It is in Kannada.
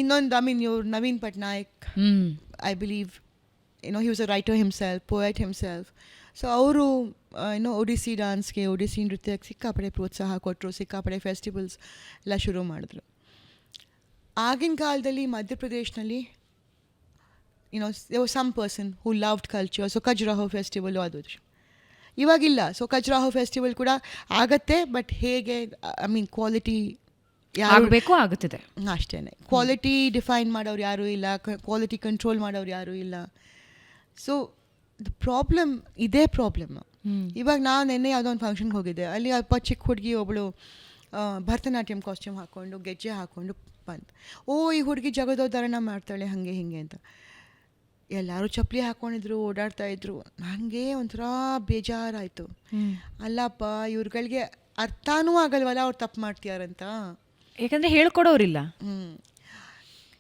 ಇನ್ನೊಂದು ಇವ್ರು Naveen Patnaik, I believe he was a writer himself, poet himself. So ಅವರು ಒಡಿಸ್ಸಿ ಡ್ಯಾನ್ಸ್ಗೆ, ಒಡಿಸ್ಸಿ ನೃತ್ಯಕ್ಕೆ ಸಿಕ್ಕಾಪಡೆ ಪ್ರೋತ್ಸಾಹ ಕೊಟ್ಟರು, ಸಿಕ್ಕಾಪಡೆ ಫೆಸ್ಟಿವಲ್ಸ್ ಎಲ್ಲ ಶುರು ಮಾಡಿದ್ರು. ಆಗಿನ ಕಾಲದಲ್ಲಿ ಮಧ್ಯಪ್ರದೇಶನಲ್ಲಿ some person who loved culture, so Khajuraho festival ಅದು. ಇವಾಗಿಲ್ಲ. ಸೊ ಖಜುರಾಹೋ ಫೆಸ್ಟಿವಲ್ ಕೂಡ ಆಗತ್ತೆ, ಬಟ್ ಹೇಗೆ ಕ್ವಾಲಿಟಿ ಆಗಬೇಕು ಆಗುತ್ತಿದೆ ಅಷ್ಟೇ. ಕ್ವಾಲಿಟಿ ಡಿಫೈನ್ ಮಾಡೋರು ಯಾರೂ ಇಲ್ಲ, ಕ್ವಾಲಿಟಿ ಕಂಟ್ರೋಲ್ ಮಾಡೋರು ಯಾರೂ ಇಲ್ಲ. ಸೊ ಪ್ರಾಬ್ಲಮ್ ಇದೇ ಪ್ರಾಬ್ಲಮ್. ಇವಾಗ ನಾನು ನಿನ್ನೆ ಯಾವುದೋ ಒಂದು ಫಂಕ್ಷನ್ಗೆ ಹೋಗಿದ್ದೆ, ಅಲ್ಲಿ ಚಿಕ್ಕ ಹುಡುಗಿ ಒಬ್ಬಳು ಭರತನಾಟ್ಯಂ ಕಾಸ್ಟ್ಯೂಮ್ ಹಾಕ್ಕೊಂಡು ಗೆಜ್ಜೆ ಹಾಕ್ಕೊಂಡು ಬಂದು, ಈ ಹುಡುಗಿ ಜಗದೋದ್ಧಾರಣ ಮಾಡ್ತಾಳೆ ಹಾಗೆ ಹೀಗೆ ಅಂತ. ಎಲ್ಲರೂ ಚಪ್ಪಲಿ ಹಾಕ್ಕೊಂಡಿದ್ರು, ಓಡಾಡ್ತಾಯಿದ್ರು. ನನಗೆ ಒಂಥರ ಬೇಜಾರಾಯಿತು. ಅಲ್ಲಪ್ಪ, ಇವ್ರುಗಳಿಗೆ ಅರ್ಥನೂ ಆಗಲ್ವಲ್ಲ ಅವ್ರು ತಪ್ಪು ಮಾಡ್ತೀಯಾರಂತ. ಯಾಕಂದರೆ ಹೇಳ್ಕೊಡೋರಿಲ್ಲ.